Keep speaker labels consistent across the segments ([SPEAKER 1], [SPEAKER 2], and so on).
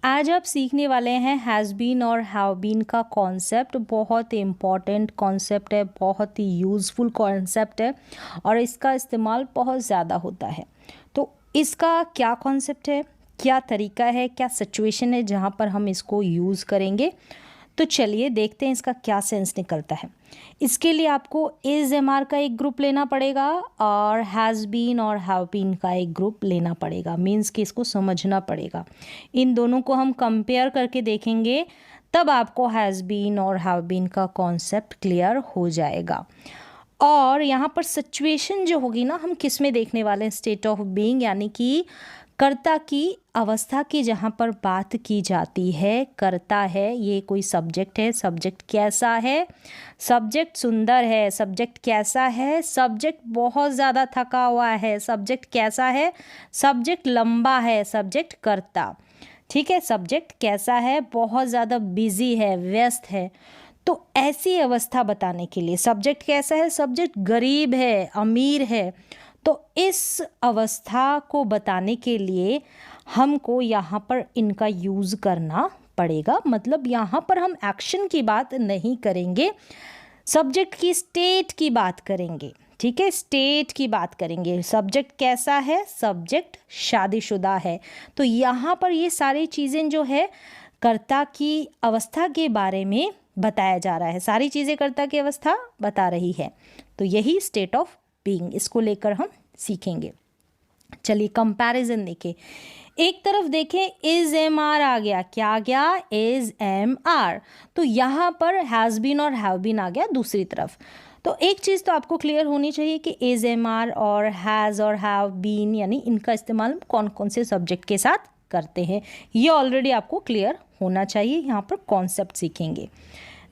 [SPEAKER 1] आज आप सीखने वाले हैं हैज़ बीन और हैव बीन का कॉन्सेप्ट। बहुत इम्पॉर्टेंट कॉन्सेप्ट है, बहुत ही यूज़फुल कॉन्सेप्ट है और इसका इस्तेमाल बहुत ज़्यादा होता है। तो इसका क्या कॉन्सेप्ट है, क्या तरीका है, क्या सिचुएशन है जहाँ पर हम इसको यूज़ करेंगे, तो चलिए देखते हैं इसका क्या सेंस निकलता है। इसके लिए आपको इज़ एम आर का एक ग्रुप लेना पड़ेगा और हैज़ बीन और हैव बीन का एक ग्रुप लेना पड़ेगा। मीन्स कि इसको समझना पड़ेगा। इन दोनों को हम कंपेयर करके देखेंगे, तब आपको हैज़ बीन और हैव बीन का कॉन्सेप्ट क्लियर हो जाएगा। और यहाँ पर सिचुएशन जो होगी ना, हम किस में देखने वाले हैं, स्टेट ऑफ बीइंग, यानी कि कर्ता की अवस्था की जहाँ पर बात की जाती है। कर्ता है, ये कोई सब्जेक्ट है, सब्जेक्ट कैसा है, सब्जेक्ट सुंदर है, सब्जेक्ट कैसा है, सब्जेक्ट बहुत ज़्यादा थका हुआ है, सब्जेक्ट कैसा है, सब्जेक्ट लंबा है, सब्जेक्ट कर्ता, ठीक है। सब्जेक्ट कैसा है, बहुत ज़्यादा बिजी है, व्यस्त है। तो ऐसी अवस्था बताने के लिए सब्जेक्ट कैसा है, सब्जेक्ट गरीब है, अमीर है, तो इस अवस्था को बताने के लिए हमको यहाँ पर इनका यूज़ करना पड़ेगा। मतलब यहाँ पर हम एक्शन की बात नहीं करेंगे, सब्जेक्ट की स्टेट की बात करेंगे, ठीक है। स्टेट की बात करेंगे। सब्जेक्ट कैसा है, सब्जेक्ट शादीशुदा है। तो यहाँ पर ये सारी चीज़ें जो है कर्ता की अवस्था के बारे में बताया जा रहा है। सारी चीज़ें कर्ता की अवस्था बता रही है। तो यही स्टेट ऑफ बीइंग, इसको लेकर हम सीखेंगे। चलिए कंपैरिजन देखें। एक तरफ देखें इज एम आर आ गया, क्या आ गया, इज एम आर। तो यहाँ पर हैज़ बीन और हैव बीन आ गया दूसरी तरफ। तो एक चीज़ तो आपको क्लियर होनी चाहिए कि इज एम आर और हैज़ और हैव बीन, यानी इनका इस्तेमाल कौन कौन से सब्जेक्ट के साथ करते हैं, ये ऑलरेडी आपको क्लियर होना चाहिए। यहाँ पर कॉन्सेप्ट सीखेंगे।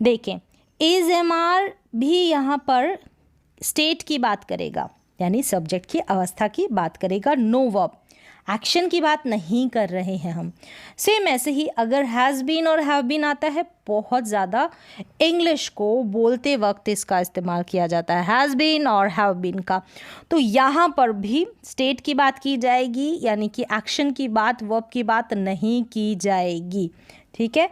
[SPEAKER 1] देखें इज एम आर भी यहाँ पर स्टेट की बात करेगा, यानी सब्जेक्ट की अवस्था की बात करेगा, नो वर्ब, एक्शन की बात नहीं कर रहे हैं हम। सेम ऐसे ही अगर हैज़ बीन और हैव बीन आता है, बहुत ज़्यादा इंग्लिश को बोलते वक्त इसका इस्तेमाल किया जाता है, हैज़ बीन और हैव बीन का। तो यहाँ पर भी स्टेट की बात की जाएगी, यानी कि एक्शन की बात, वर्ब की बात नहीं की जाएगी, ठीक है।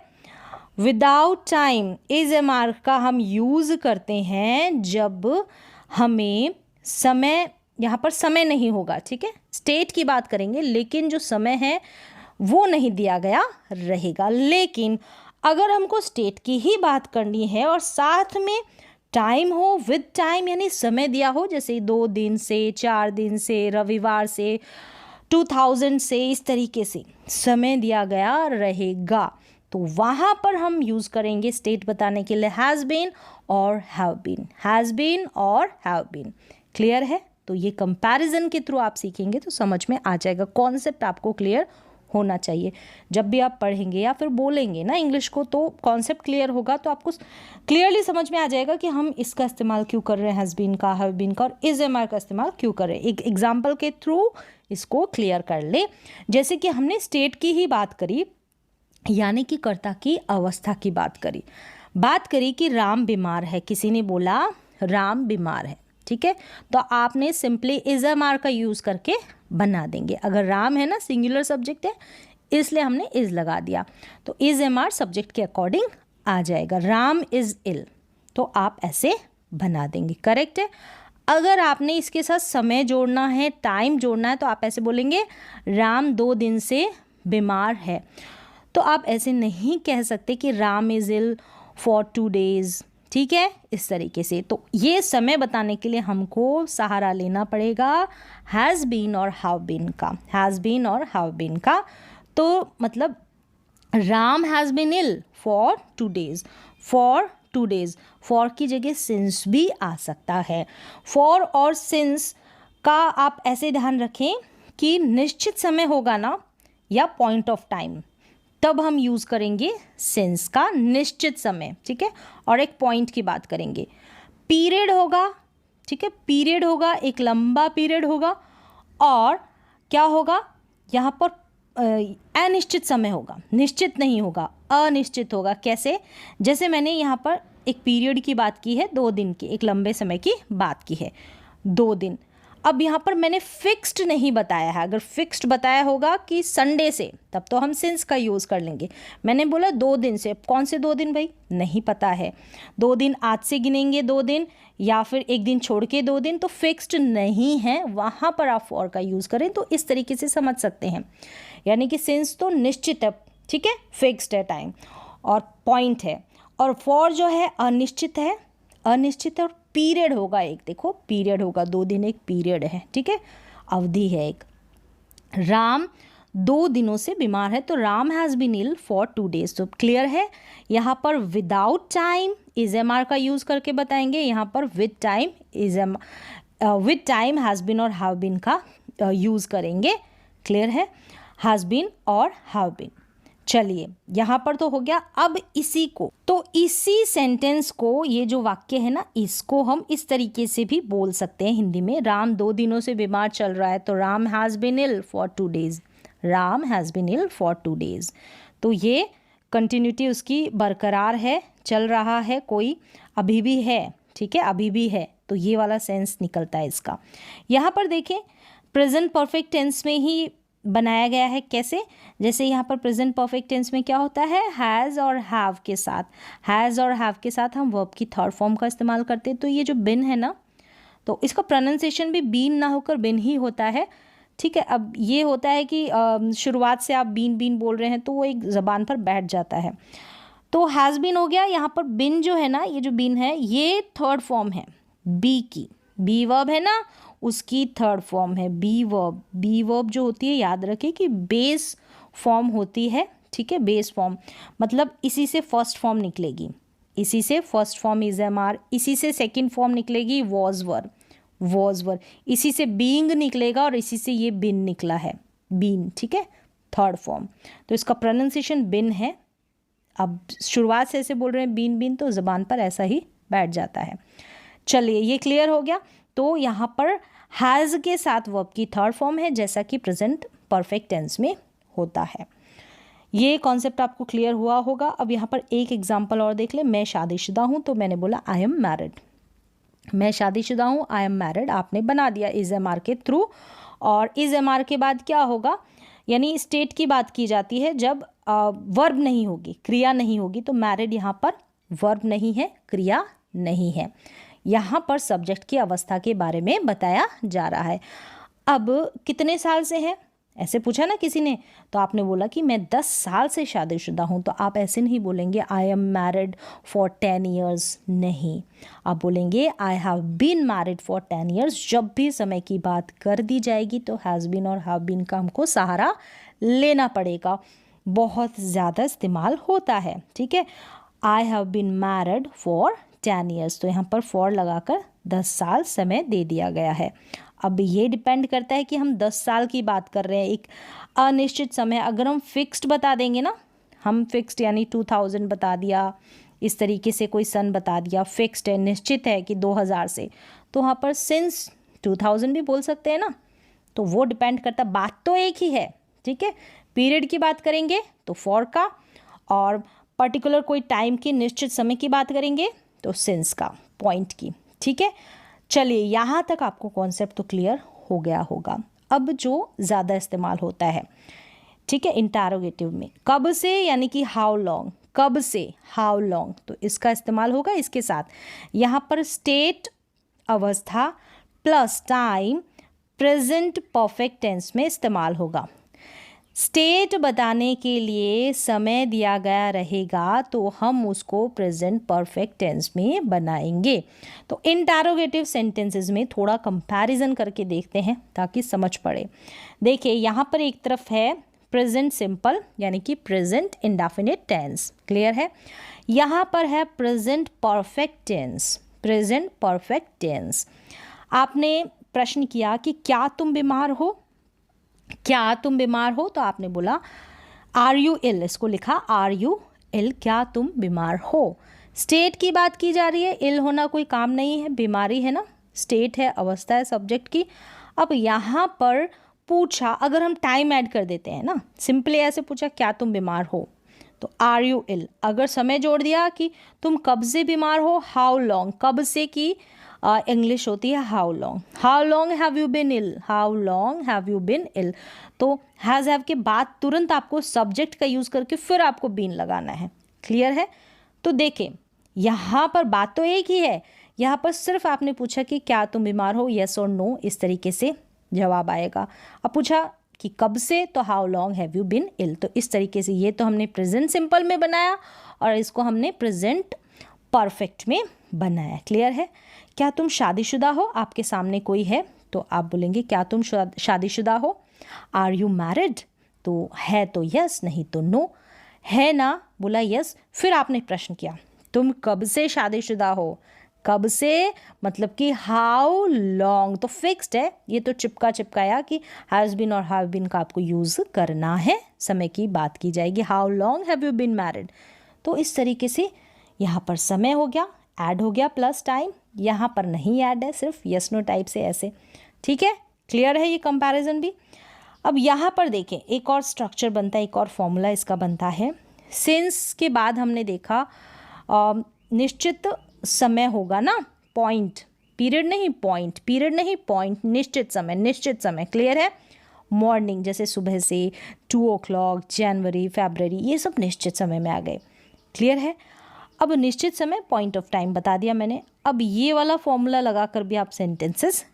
[SPEAKER 1] Without time is am are का हम यूज़ करते हैं जब हमें समय, यहाँ पर समय नहीं होगा, ठीक है। स्टेट की बात करेंगे लेकिन जो समय है वो नहीं दिया गया रहेगा। लेकिन अगर हमको स्टेट की ही बात करनी है और साथ में टाइम हो, विद टाइम, यानी समय दिया हो, जैसे 2 दिन से, 4 दिन से, रविवार से, 2000 से, इस तरीके से समय दिया गया रहेगा, तो वहाँ पर हम यूज़ करेंगे स्टेट बताने के लिए हैज़ बीन और हैव बीन, हैज़ बीन और हैव बीन। क्लियर है? तो ये कंपैरिजन के थ्रू आप सीखेंगे तो समझ में आ जाएगा। कॉन्सेप्ट आपको क्लियर होना चाहिए। जब भी आप पढ़ेंगे या फिर बोलेंगे ना इंग्लिश को, तो कॉन्सेप्ट क्लियर होगा तो आपको क्लियरली समझ में आ जाएगा कि हम इसका इस्तेमाल क्यों कर रहे हैं, हैज़ बीन का, हैव बीन का और इज एम आर का इस्तेमाल क्यों कर रहे हैं। एक एग्जाम्पल के थ्रू इसको क्लियर कर ले। जैसे कि हमने स्टेट की ही बात करी, यानी कि कर्ता की अवस्था की बात करी कि राम बीमार है। किसी ने बोला राम बीमार है, ठीक है। तो आपने सिंपली इज एम आर का यूज़ करके बना देंगे। अगर राम है ना, सिंगुलर सब्जेक्ट है, इसलिए हमने इज लगा दिया, तो इज एम आर सब्जेक्ट के अकॉर्डिंग आ जाएगा। राम इज इल, तो आप ऐसे बना देंगे, करेक्ट है। अगर आपने इसके साथ समय जोड़ना है, टाइम जोड़ना है, तो आप ऐसे बोलेंगे राम 2 दिन से बीमार है। तो आप ऐसे नहीं कह सकते कि Ram is ill for 2 days, ठीक है, इस तरीके से। तो ये समय बताने के लिए हमको सहारा लेना पड़ेगा हैज़ बीन और हैव बीन का, हैज़ बीन और हैव बीन का। तो मतलब Ram has been ill for 2 days, for 2 days, for की जगह सिंस भी आ सकता है। फॉर और सिंस का आप ऐसे ध्यान रखें कि निश्चित समय होगा ना, या पॉइंट ऑफ टाइम, तब हम यूज़ करेंगे सिंस का, निश्चित समय, ठीक है। और एक पॉइंट की बात करेंगे, पीरियड होगा, ठीक है, पीरियड होगा, एक लंबा पीरियड होगा, और क्या होगा यहाँ पर अनिश्चित समय होगा, निश्चित नहीं होगा, अनिश्चित होगा। कैसे? जैसे मैंने यहाँ पर एक पीरियड की बात की है, 2 दिन की, एक लंबे समय की बात की है, 2 दिन। अब यहाँ पर मैंने फिक्स्ड नहीं बताया है, अगर फिक्स्ड बताया होगा कि संडे से, तब तो हम सिंस का यूज़ कर लेंगे। मैंने बोला 2 दिन से, कौन से 2 दिन भाई, नहीं पता है। 2 दिन आज से गिनेंगे 2 दिन, या फिर 1 दिन छोड़ के 2 दिन, तो फिक्स्ड नहीं है, वहाँ पर आप फॉर का यूज़ करें तो इस तरीके से समझ सकते हैं। यानी कि सिंस तो निश्चित है, ठीक है, फिक्स्ड है टाइम और पॉइंट है, और फॉर जो है अनिश्चित है, अनिश्चित है, और पीरियड होगा एक, देखो पीरियड होगा, 2 दिन एक पीरियड है, ठीक है, अवधि है एक। राम 2 दिनों से बीमार है, तो Ram has been ill for 2 days, तो क्लियर है। यहाँ पर without time is am are का यूज़ करके बताएंगे, यहाँ पर with time is am, with time has been और हैव बीन का यूज़ करेंगे, क्लियर है, हैज़ बीन और हैव बीन। चलिए यहाँ पर तो हो गया। अब इसी को, तो इसी सेंटेंस को, ये जो वाक्य है ना, इसको हम इस तरीके से भी बोल सकते हैं हिंदी में। राम 2 दिनों से बीमार चल रहा है, तो Ram has been ill for 2 days, Ram has been ill for 2 days। तो ये कंटिन्यूटी उसकी बरकरार है, चल रहा है, कोई अभी भी है, ठीक है, अभी भी है, तो ये वाला सेंस निकलता है इसका। यहाँ पर देखें प्रेजेंट परफेक्ट टेंस में ही बनाया गया है। कैसे? जैसे यहाँ पर प्रेजेंट परफेक्ट टेंस में क्या होता है, हैज़ और हैव के साथ, हैज़ और हैव के साथ हम वर्ब की थर्ड फॉर्म का इस्तेमाल करते हैं। तो ये जो बिन है ना, तो इसका प्रोनाउंसिएशन भी बीन ना होकर बिन ही होता है, ठीक है। अब ये होता है कि शुरुआत से आप बीन बीन बोल रहे हैं तो वो एक ज़बान पर बैठ जाता है। तो हैज़ बीन हो गया, यहाँ पर बिन जो है ना, ये जो बिन है ये थर्ड फॉर्म है बी की, बी वर्ब है ना, उसकी थर्ड फॉर्म है बी वर्ब। बी वर्ब जो होती है, याद रखें कि बेस फॉर्म होती है, ठीक है, बेस फॉर्म मतलब इसी से फर्स्ट फॉर्म निकलेगी, इसी से first form is am are, इसी से सेकंड फॉर्म निकलेगी वॉज वर, वॉज वर, इसी से बीइंग निकलेगा और इसी से ये बिन निकला है, बीन, ठीक है, थर्ड फॉर्म। तो इसका प्रोनाउंसिएशन बिन है। अब शुरुआत से ऐसे बोल रहे हैं बीन बीन, तो ज़बान पर ऐसा ही बैठ जाता है। चलिए ये क्लियर हो गया। तो यहाँ पर हैज़ के साथ वर्ब की थर्ड फॉर्म है, जैसा कि प्रेजेंट परफेक्ट टेंस में होता है। ये कॉन्सेप्ट आपको क्लियर हुआ होगा। अब यहाँ पर एक एग्जांपल और देख ले। मैं शादीशुदा हूँ, तो मैंने बोला आई एम मैरिड, मैं शादीशुदा हूँ, आई एम मैरिड, आपने बना दिया इज एम आर के थ्रू। और इज एम आर के बाद क्या होगा, यानी स्टेट की बात की जाती है जब वर्ब नहीं होगी, क्रिया नहीं होगी। तो मैरिड यहाँ पर वर्ब नहीं है, क्रिया नहीं है, यहाँ पर सब्जेक्ट की अवस्था के बारे में बताया जा रहा है। अब कितने साल से है, ऐसे पूछा ना किसी ने, तो आपने बोला कि मैं 10 साल से शादीशुदा हूँ, तो आप ऐसे नहीं बोलेंगे I am married for 10 years, नहीं, आप बोलेंगे I have been married for 10 years। जब भी समय की बात कर दी जाएगी तो हैज़ बीन और हैव बीन का हमको सहारा लेना पड़ेगा, बहुत ज़्यादा इस्तेमाल होता है, ठीक है। I have been married for 10 years, तो यहाँ पर फॉर लगाकर 10 साल समय दे दिया गया है। अब ये डिपेंड करता है कि हम 10 साल की बात कर रहे हैं, एक अनिश्चित समय। अगर हम फिक्स्ड बता देंगे ना, हम फिक्स्ड यानी 2000 बता दिया, इस तरीके से कोई सन बता दिया, फिक्स्ड है, निश्चित है कि 2000 से, तो वहाँ पर सिंस 2000 भी बोल सकते हैं ना। तो वो डिपेंड करता, बात तो एक ही है, ठीक है। पीरियड की बात करेंगे तो फॉर का, और पर्टिकुलर कोई टाइम की, निश्चित समय की बात करेंगे तो सिंस का, पॉइंट की, ठीक है। चलिए यहाँ तक आपको कॉन्सेप्ट तो क्लियर हो गया होगा। अब जो ज़्यादा इस्तेमाल होता है, ठीक है, इंटरोगेटिव में, कब से यानी कि हाउ लॉन्ग, कब से हाउ लॉन्ग, तो इसका इस्तेमाल होगा इसके साथ। यहाँ पर स्टेट अवस्था plus time present perfect tense में इस्तेमाल होगा। स्टेट बताने के लिए समय दिया गया रहेगा तो हम उसको प्रेजेंट परफेक्ट टेंस में बनाएंगे। तो इंटरोगेटिव सेंटेंसेस में थोड़ा कंपैरिजन करके देखते हैं ताकि समझ पड़े। देखिए यहाँ पर एक तरफ है प्रेजेंट सिंपल यानी कि प्रेजेंट इंडेफिनिट टेंस, क्लियर है। यहाँ पर है present perfect tense, present perfect tense. आपने प्रश्न किया कि क्या तुम बीमार हो, क्या तुम बीमार हो, तो आपने बोला आर यू इल, इसको लिखा आर यू इल, क्या तुम बीमार हो। स्टेट की बात की जा रही है, इल होना कोई काम नहीं है, बीमारी है ना, स्टेट है, अवस्था है सब्जेक्ट की। अब यहाँ पर पूछा, अगर हम टाइम ऐड कर देते हैं ना, सिंपली ऐसे पूछा क्या तुम बीमार हो, तो आर यू इल, अगर समय जोड़ दिया कि तुम कब से बीमार हो, हाउ लॉन्ग, कब से की इंग्लिश होती है how long have you been ill, how long have you been ill. तो हैज़ हैव के बाद तुरंत आपको सब्जेक्ट का यूज़ करके फिर आपको बीन लगाना है। क्लियर है? तो देखें यहाँ पर बात तो एक ही है, यहाँ पर सिर्फ आपने पूछा कि क्या तुम बीमार हो, येस और नो, इस तरीके से जवाब आएगा। अब पूछा कि कब से, तो how long have you been ill. तो इस तरीके से ये तो हमने प्रेजेंट सिंपल में बनाया और इसको हमने प्रेजेंट परफेक्ट में बनाया। क्लियर है? क्या तुम शादीशुदा हो, आपके सामने कोई है तो आप बोलेंगे क्या तुम शादीशुदा हो। आर यू मैरिड, तो है तो यस, नहीं तो नो। है ना, बोला यस, फिर आपने प्रश्न किया तुम कब से शादीशुदा हो, कब से मतलब कि हाउ लॉन्ग, तो फिक्स्ड है, ये तो चिपकाया कि हैज़ बीन और हैव बीन का आपको यूज़ करना है, समय की बात की जाएगी। How long have you been married, तो इस तरीके से यहाँ पर समय हो गया, ऐड हो गया प्लस टाइम, यहाँ पर नहीं ऐड है, सिर्फ यस नो टाइप से ऐसे। ठीक है, क्लियर है ये कंपैरिजन भी। अब यहाँ पर देखें एक और स्ट्रक्चर बनता है, एक और फॉर्मूला इसका बनता है। सिंस के बाद हमने देखा निश्चित समय होगा ना, पॉइंट, पीरियड नहीं पॉइंट, निश्चित समय। क्लियर है? मॉर्निंग जैसे सुबह से 2 o'clock, जनवरी, फरवरी, ये सब निश्चित समय में आ गए। क्लियर है? अब निश्चित समय पॉइंट ऑफ टाइम बता दिया मैंने। अब ये वाला फॉर्मूला लगाकर भी आप सेंटेंसेस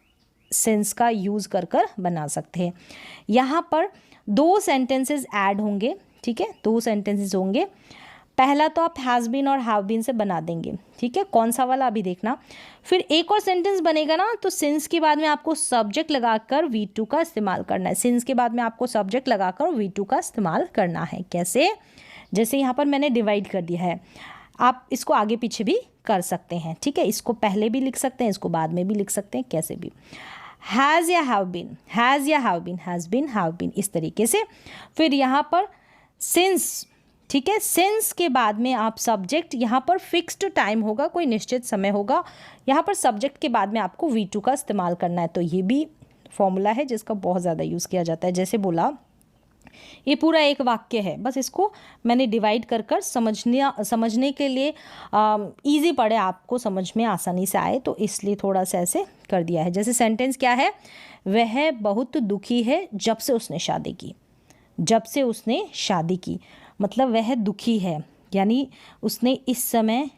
[SPEAKER 1] सेंस का यूज़ कर बना सकते हैं। यहाँ पर 2 सेंटेंसेस ऐड होंगे। ठीक है, 2 सेंटेंसेस होंगे। पहला तो आप हैज़ बीन और हैव बीन से बना देंगे। ठीक है, कौन सा वाला अभी देखना। फिर एक और सेंटेंस बनेगा ना, तो सिंस के बाद में आपको सब्जेक्ट लगाकर V2 का इस्तेमाल करना है। सिंस के बाद में आपको सब्जेक्ट लगाकर V2 का इस्तेमाल करना है। कैसे? जैसे यहाँ पर मैंने डिवाइड कर दिया है, आप इसको आगे पीछे भी कर सकते हैं। ठीक है, इसको पहले भी लिख सकते हैं, इसको बाद में भी लिख सकते हैं, कैसे भी। हैज़ या हैव बीन, हैज़ या have been, has been, have been, इस तरीके से। फिर यहाँ पर सिंस, ठीक है, सिंस के बाद में आप सब्जेक्ट, यहाँ पर फिक्स्ड टाइम होगा, कोई निश्चित समय होगा, यहाँ पर सब्जेक्ट के बाद में आपको V2 का इस्तेमाल करना है। तो ये भी फॉर्मूला है जिसका बहुत ज़्यादा यूज़ किया जाता है। जैसे बोला ये पूरा एक वाक्य है, बस इसको मैंने डिवाइड कर समझने के लिए इजी पड़े, आपको समझ में आसानी से आए, तो इसलिए थोड़ा सा ऐसे कर दिया है। जैसे सेंटेंस क्या है, वह बहुत दुखी है जब से उसने शादी की। जब से उसने शादी की मतलब वह दुखी है, यानी उसने इस समय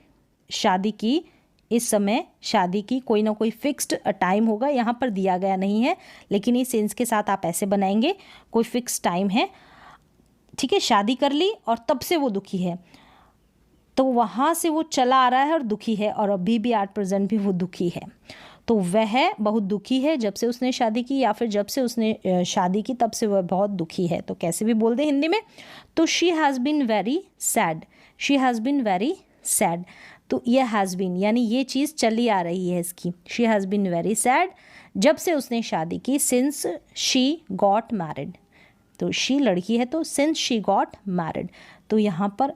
[SPEAKER 1] शादी की, इस समय शादी की। कोई ना कोई फिक्स्ड टाइम होगा, यहाँ पर दिया गया नहीं है, लेकिन इस सेंस के साथ आप ऐसे बनाएंगे, कोई फिक्स टाइम है। ठीक है, शादी कर ली और तब से वो दुखी है, तो वहाँ से वो चला आ रहा है और दुखी है, और अभी भी एट प्रेजेंट भी वो दुखी है। तो वह बहुत दुखी है जब से उसने शादी की, या फिर जब से उसने शादी की तब से वह बहुत दुखी है। तो कैसे भी बोल दे हिंदी में। तो she has been very sad, she has been very sad. तो ये हैज़ बीन यानी ये चीज़ चली आ रही है इसकी। She has been very sad जब से उसने शादी की, सिंस शी गॉट मैरिड। तो शी लड़की है, तो सिंस शी गॉट मैरिड। तो यहाँ पर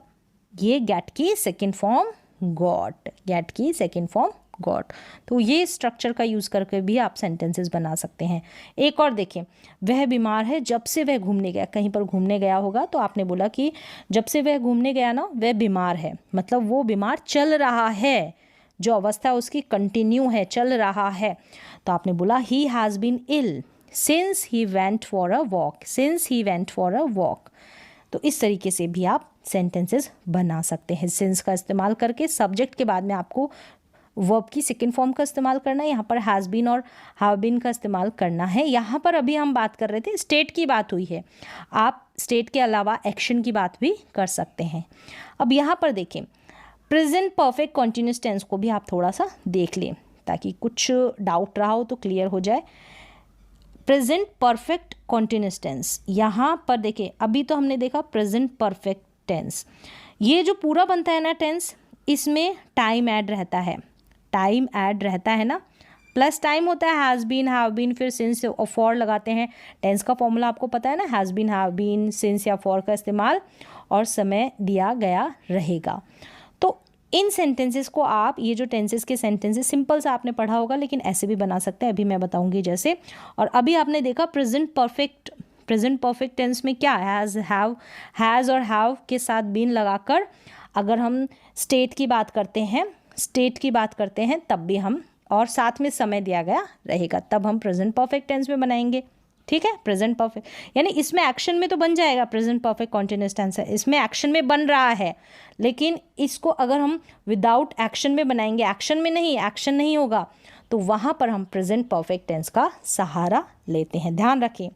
[SPEAKER 1] ये गेट की सेकेंड फॉर्म गॉट, गेट की सेकेंड फॉर्म गॉट। तो ये स्ट्रक्चर का यूज़ करके भी आप सेंटेंसेस बना सकते हैं। एक और देखें, वह बीमार है जब से वह घूमने गया। कहीं पर घूमने गया होगा तो आपने बोला कि जब से वह घूमने गया ना, वह बीमार है, मतलब वो बीमार चल रहा है, जो अवस्था उसकी कंटिन्यू है, चल रहा है। तो आपने बोला he has been ill since he went for a walk, since he went for a walk. तो इस तरीके से भी आप सेंटेंसेस बना सकते हैं सिंस का इस्तेमाल करके। सब्जेक्ट के बाद में आपको वर्ब की सेकेंड फॉर्म का इस्तेमाल करना है, यहाँ पर हैज़ बीन और हैव बीन का इस्तेमाल करना है। यहाँ पर अभी हम बात कर रहे थे, स्टेट की बात हुई है, आप स्टेट के अलावा एक्शन की बात भी कर सकते हैं। अब यहाँ पर देखें, प्रेजेंट परफेक्ट कॉन्टिन्यूस टेंस को भी आप थोड़ा सा देख लें, ताकि कुछ डाउट रहा हो तो क्लियर हो जाए। प्रेजेंट परफेक्ट कॉन्टिन्यूस टेंस, यहाँ पर देखें, अभी तो हमने देखा प्रेजेंट परफेक्ट टेंस, ये जो पूरा बनता है ना टेंस, इसमें टाइम ऐड रहता है, टाइम ऐड रहता है ना, प्लस टाइम होता है, हैज़ बीन, हैव बीन, फिर सिंस और फॉर लगाते हैं। टेंस का फॉर्मूला आपको पता है ना, has been, have been, since या फॉर का इस्तेमाल, और समय दिया गया रहेगा। तो इन सेंटेंसेस को आप, ये जो टेंसेस के सेंटेंसेस सिंपल सा आपने पढ़ा होगा, लेकिन ऐसे भी बना सकते हैं, अभी मैं बताऊंगी जैसे। और अभी आपने देखा प्रेजेंट परफेक्ट टेंस में क्या, हैज़ और हैव के साथ बीन लगाकर अगर हम स्टेट की बात करते हैं तब भी हम और साथ में समय दिया गया रहेगा, तब हम प्रेजेंट परफेक्ट टेंस में बनाएंगे। ठीक है, प्रेजेंट परफेक्ट यानी इसमें एक्शन में तो बन जाएगा, प्रेजेंट परफेक्ट कॉन्टिन्यूअस टेंस है, इसमें एक्शन में बन रहा है, लेकिन इसको अगर हम विदाउट एक्शन में बनाएंगे, एक्शन में नहीं, एक्शन नहीं होगा, तो वहाँ पर हम प्रेजेंट परफेक्ट टेंस का सहारा लेते हैं। ध्यान रखें,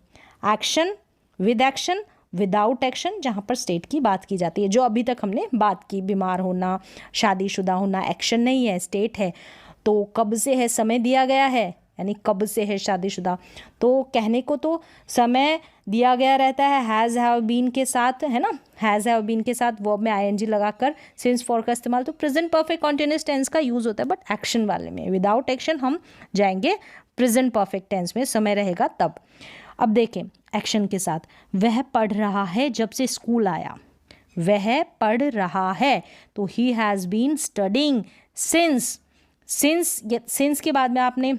[SPEAKER 1] action, with action, without action, जहाँ पर स्टेट की बात की जाती है, जो अभी तक हमने बात की, बीमार होना, शादीशुदा होना, एक्शन नहीं है, स्टेट है। तो कब से है, समय दिया गया है, यानी कब से है शादीशुदा, तो कहने को तो समय दिया गया रहता है हैज़ हैव बीन के साथ, है ना, हैज़ हैव बीन के साथ वर्ब में आईएनजी लगाकर सिंस फॉर का इस्तेमाल, तो प्रेजेंट परफेक्ट कॉन्टिन्यूअस टेंस का यूज़ होता है, बट एक्शन वाले में, विदाउट एक्शन हम जाएंगे प्रेजेंट परफेक्ट टेंस में, समय रहेगा तब। अब देखें एक्शन के साथ, वह पढ़ रहा है जब से स्कूल आया, वह पढ़ रहा है, तो he has been studying since, since के बाद में आपने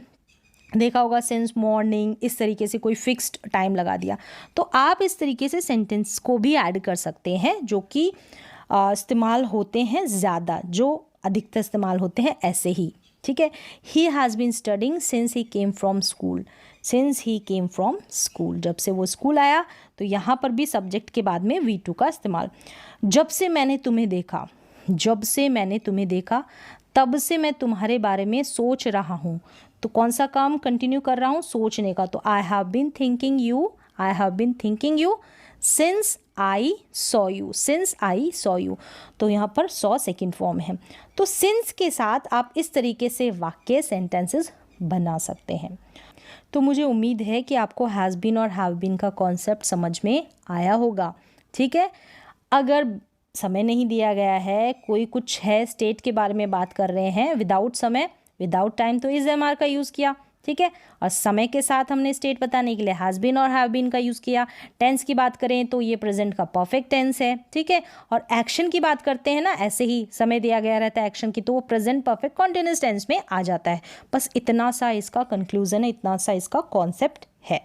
[SPEAKER 1] देखा होगा सिंस मॉर्निंग, इस तरीके से कोई फिक्स्ड टाइम लगा दिया, तो आप इस तरीके से सेंटेंस को भी ऐड कर सकते हैं, जो कि इस्तेमाल होते हैं ज़्यादा, जो अधिकतर इस्तेमाल होते हैं ऐसे ही। ठीक है, he has been studying since he came from school, since he came from school, जब से वो स्कूल आया, तो यहाँ पर भी सब्जेक्ट के बाद में V2 का इस्तेमाल। जब से मैंने तुम्हें देखा, जब से मैंने तुम्हें देखा, तब से मैं तुम्हारे बारे में सोच रहा हूँ, तो कौन सा काम कंटिन्यू कर रहा हूँ, सोचने का, तो I have been thinking you, I have been thinking you since I saw you, since I saw you, तो यहाँ पर सॉ सेकेंड फॉर्म है। तो सिंस के साथ आप इस तरीके से वाक्य, सेंटेंसेस बना सकते हैं। तो मुझे उम्मीद है कि आपको हैज़ बीन और हैव बीन का कॉन्सेप्ट समझ में आया होगा। ठीक है, अगर समय नहीं दिया गया है, कोई कुछ है, स्टेट के बारे में बात कर रहे हैं, विदाउट समय, विदाउट टाइम, तो इज एम आर का यूज़ किया। ठीक है, और समय के साथ हमने स्टेट बताने के लिए हैज़ बीन और हैव बीन का यूज़ किया। टेंस की बात करें तो ये प्रेजेंट का परफेक्ट टेंस है। ठीक है, और एक्शन की बात करते हैं ना, ऐसे ही समय दिया गया रहता है एक्शन की, तो वो प्रेजेंट परफेक्ट कॉन्टिन्यूअस टेंस में आ जाता है। बस इतना सा इसका कंक्लूजन है, इतना सा इसका कॉन्सेप्ट है।